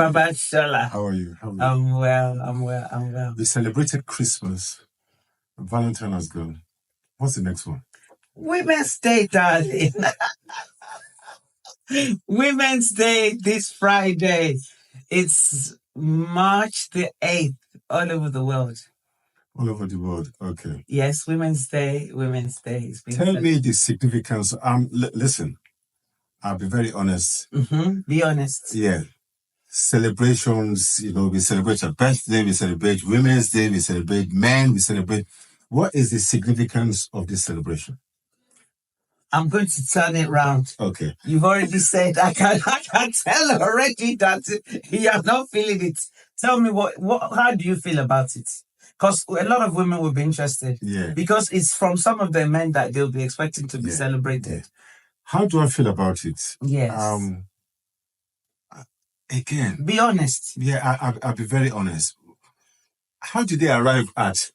Baba Shola. How are you? I'm well. We celebrated Christmas. Valentine has gone. What's the next one? Women's Day, darling. Women's Day this Friday. It's March the 8th all over the world. All over the world, okay. Yes, Women's Day. Tell me the significance. Listen, I'll be very honest. Be honest. Yeah. Celebrations, we celebrate our birthday, we celebrate Women's Day, we celebrate men, we celebrate. What is the significance of this celebration? I'm going to turn it round. Okay. You've already said, I can tell already that you're not feeling it. Tell me how do you feel about it? Because a lot of women will be interested. Yeah. Because it's from some of the men that they'll be expecting to be celebrated. Yeah. How do I feel about it? Yes. Again. Be honest. Yeah, I'll be very honest. How did they arrive at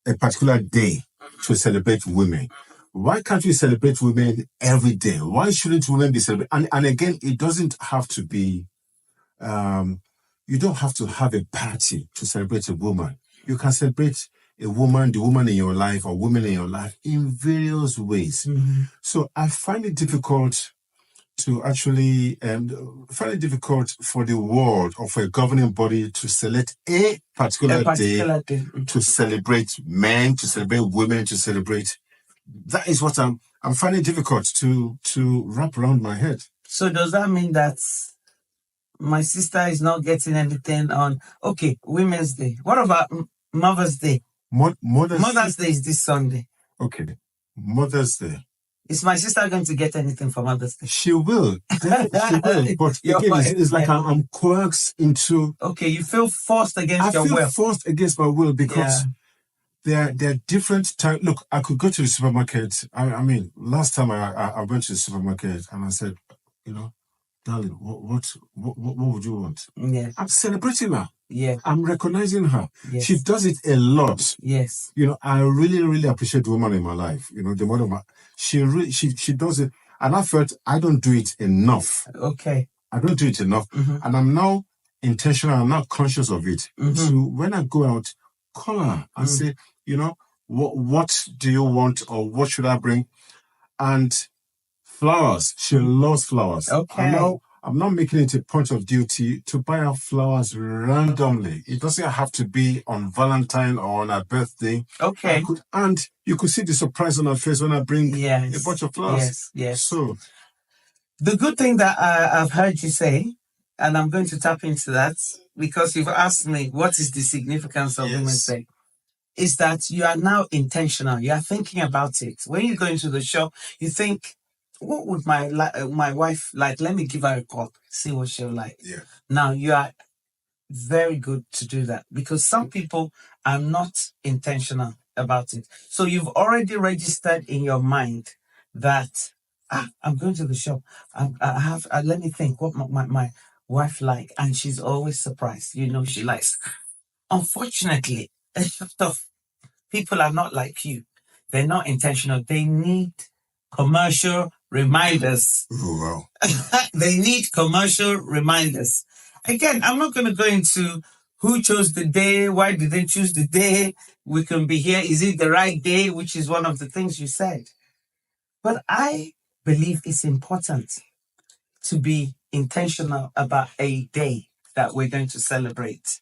a particular day to celebrate women? Why can't we celebrate women every day? Why shouldn't women be celebrated? And again, it doesn't have to be, you don't have to have a party to celebrate a woman. You can celebrate a woman, the woman in your life or women in your life in various ways. Mm-hmm. So I find it difficult to actually find it difficult for the world or for a governing body to select a particular day to celebrate men, to celebrate women, to celebrate. That is what I'm finding it difficult to wrap around my head. So does that mean that my sister is not getting anything on, Women's Day? What about Mother's Day? Mother's Day is this Sunday. Okay. Mother's Day. Is my sister going to get anything for Mother's Day? She will. She will. But again, it's like I'm coaxed into... Okay, you feel forced against your will. I feel forced against my will because there are different times. Look, I could go to the supermarket. I mean, last time I went to the supermarket and I said, darling, what would you want? Yeah. I'm celebrating her. Yeah. I'm recognizing her. Yes. She does it a lot. Yes. I really, really appreciate the woman in my life. The mother of my... She does it. And I felt I don't do it enough. Okay. I don't do it enough. Mm-hmm. And I'm now intentional. I'm now conscious of it. Mm-hmm. So when I go out, call her and say, what do you want or what should I bring? And flowers. She loves flowers. Okay. I'm not making it a point of duty to buy her flowers randomly. It doesn't have to be on Valentine or on her birthday. Okay. And you could see the surprise on her face when I bring a bunch of flowers. Yes. So, the good thing that I've heard you say, and I'm going to tap into that because you've asked me what is the significance of Women's Day, is that you are now intentional. You are thinking about it. When you go into the shop, you think, what would my wife like? Let me give her a call, see what she'll like. Yeah. Now, you are very good to do that because some people are not intentional about it. So you've already registered in your mind that I'm going to the shop. Let me think what my wife like, and she's always surprised. She likes. Unfortunately, a lot of people are not like you. They're not intentional. They need commercial reminders. Oh, wow. They need commercial reminders. Again, I'm not going to go into who chose the day, why did they choose the day. We can be here. Is it the right day? Which is one of the things you said. But I believe it's important to be intentional about a day that we're going to celebrate.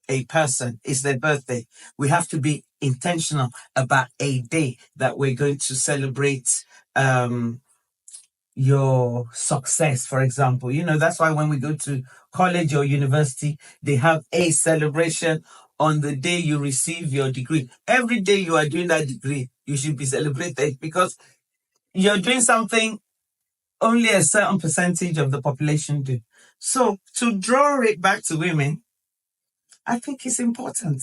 A person, it's their birthday. We have to be intentional about a day that we're going to celebrate your success, for example. That's why when we go to college or university, they have a celebration on the day you receive your degree. Every day you are doing that degree, you should be celebrated because you're doing something only a certain percentage of the population do. So to draw it back to women, I think it's important.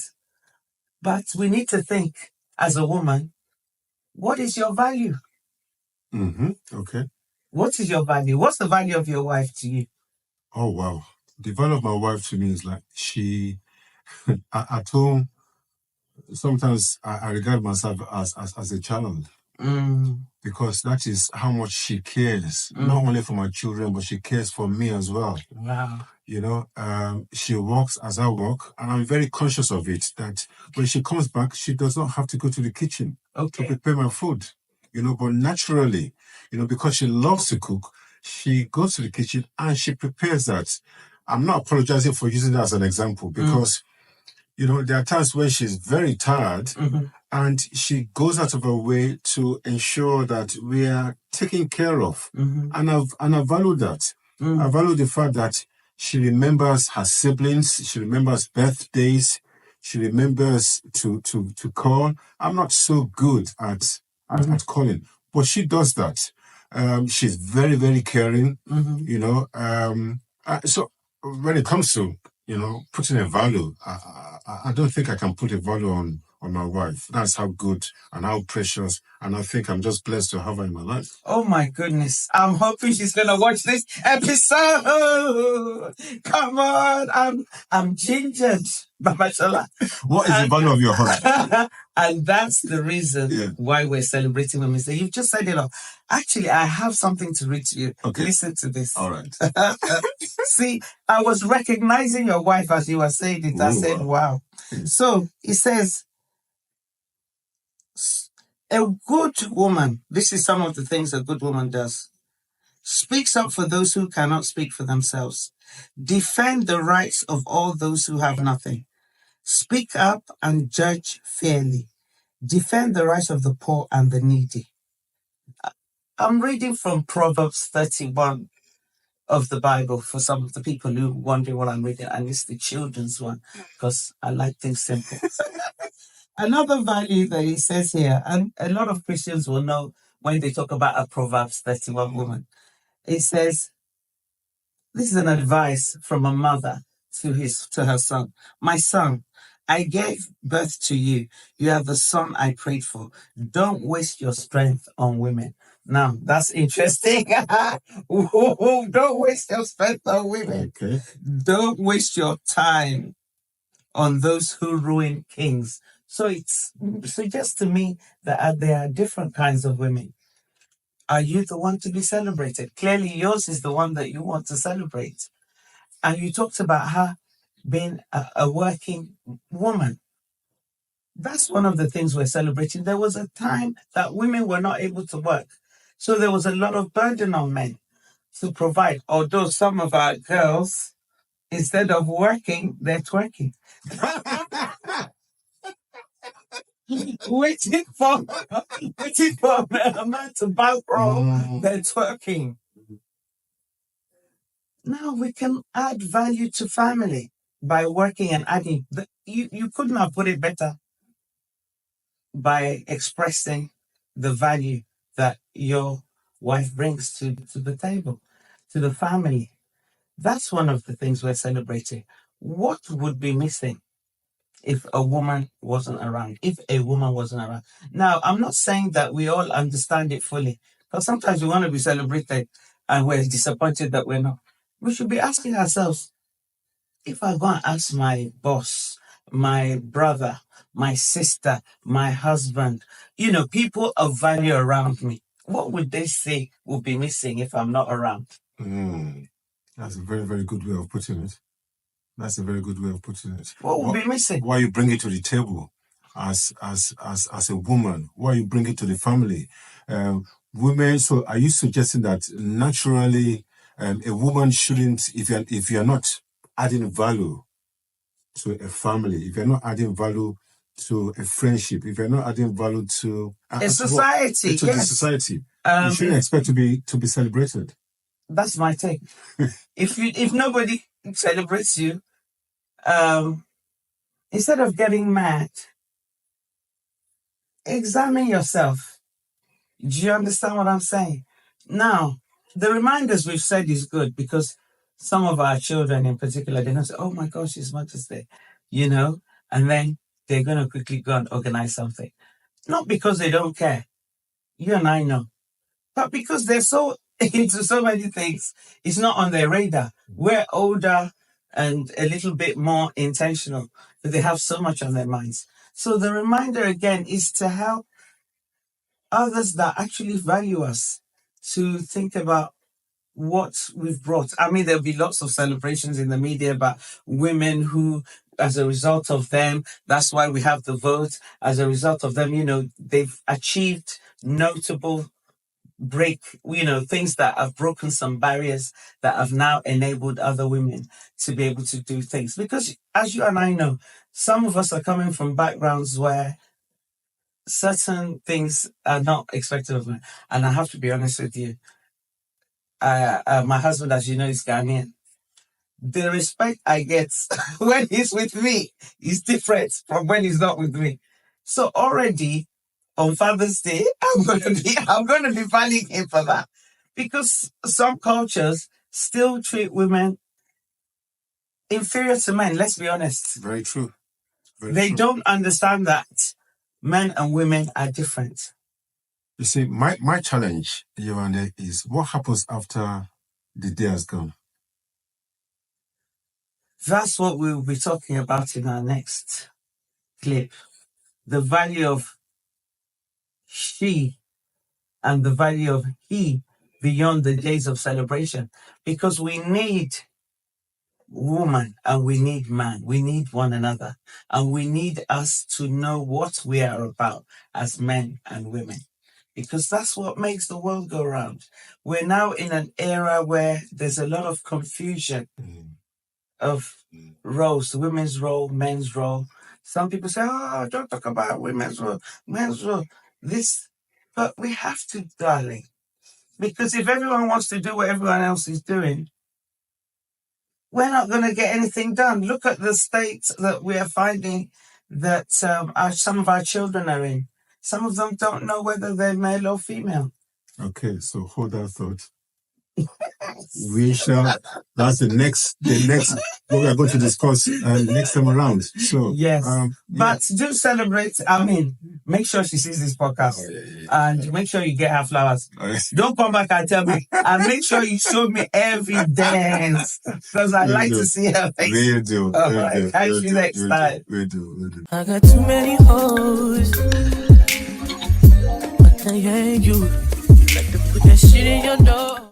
But we need to think, as a woman, what is your value? Mm-hmm. Okay. What is your value? What's the value of your wife to you? Oh, wow. The value of my wife to me is like she, at home, sometimes I regard myself as a child. because that is how much she cares, not only for my children, but she cares for me as well. Wow. She works as I work, and I'm very conscious of it, that when she comes back, she does not have to go to the kitchen to prepare my food, but naturally, because she loves to cook, she goes to the kitchen and she prepares that. I'm not apologizing for using that as an example, because, there are times when she's very tired, and she goes out of her way to ensure that we are taken care of. And I value that. I value the fact that she remembers her siblings, she remembers birthdays, she remembers to call. I'm not so good at calling, but she does that. She's very, very caring, so when it comes to, putting a value, I don't think I can put a value on my wife. That's how good and how precious, and I think I'm just blessed to have her in my life. Oh my goodness. I'm hoping she's gonna watch this episode. Come on. I'm gingered, Babashola. What is the value of your heart? And that's the reason why we're celebrating Women's Day. You've just said it all. Actually, I have something to read to you. Okay. Listen to this. All right. See, I was recognizing your wife as you were saying it. I said, wow. So it says, a good woman, this is some of the things a good woman does, speaks up for those who cannot speak for themselves. Defend the rights of all those who have nothing. Speak up and judge fairly. Defend the rights of the poor and the needy. I'm reading from Proverbs 31 of the Bible for some of the people who are wondering what I'm reading, and it's the children's one because I like things simple. Another value that he says here, and a lot of Christians will know when they talk about a Proverbs 31 woman, it says, this is an advice from a mother to her son. My son, I gave birth to you. You are the son I prayed for. Don't waste your strength on women. Now, that's interesting. Don't waste your strength on women. Okay. Don't waste your time on those who ruin kings. So it suggests to me that there are different kinds of women. Are you the one to be celebrated? Clearly, yours is the one that you want to celebrate. And you talked about her being a working woman. That's one of the things we're celebrating. There was a time that women were not able to work. So there was a lot of burden on men to provide. Although some of our girls, instead of working, they're twerking. waiting for a man to bankroll, they're twerking. Now we can add value to family by working and adding. You couldn't have put it better by expressing the value that your wife brings to the table, to the family. That's one of the things we're celebrating. What would be missing if a woman wasn't around? Now, I'm not saying that we all understand it fully, because sometimes we want to be celebrated and we're disappointed that we're not. We should be asking ourselves, if I go and ask my boss, my brother, my sister, my husband, people of value around me, what would they say will be missing if I'm not around? That's a very, very good way of putting it. What will be missing? Why you bring it to the table as a woman? Why you bring it to the family? Women. So are you suggesting that naturally a woman shouldn't, if you're not adding value to a family, if you're not adding value to a friendship, if you're not adding value to a society, the society, you shouldn't expect to be celebrated? That's my take. If nobody celebrates you, instead of getting mad, examine yourself. Do you understand what I'm saying? Now, the reminders we've said is good, because some of our children in particular, they're going to say, oh my gosh, it's Mother's Day, and then they're going to quickly go and organize something. Not because they don't care. You and I know. But because they're so into so many things, it's not on their radar. We're older and a little bit more intentional, but they have so much on their minds. So the reminder again is to help others that actually value us to think about what we've brought. I mean, there'll be lots of celebrations in the media about women who, as a result of them, that's why we have the vote. As a result of them, they've achieved notable things that have broken some barriers that have now enabled other women to be able to do things. Because as you and I know, some of us are coming from backgrounds where certain things are not expected of men. And I have to be honest with you, my husband, as you know, is Ghanaian. The respect I get when he's with me is different from when he's not with me. So already on Father's Day, I'm gonna be valuing him for that. Because some cultures still treat women inferior to men, let's be honest. Very true. They don't understand that men and women are different. You see, my challenge, Yolande, is what happens after the day has gone? That's what we'll be talking about in our next clip. The value of she and the value of he beyond the days of celebration. Because we need woman and we need man. We need one another. And we need us to know what we are about as men and women. Because that's what makes the world go round. We're now in an era where there's a lot of confusion of roles, women's role, men's role. Some people say, oh, don't talk about women's role, men's role. But we have to, darling. Because if everyone wants to do what everyone else is doing, we're not going to get anything done. Look at the state that we are finding that some of our children are in. Some of them don't know whether they're male or female. Okay, so hold that thought. That's the next what we are going to discuss next time around. So yes, but do celebrate. I mean, make sure she sees this podcast and make sure you get her flowers. Don't come back and tell me, and make sure you show me evidence because I like to see her face. We do. Catch you next time. We do. I got too many hoes. I can't hang you. You like to put that shit in your door.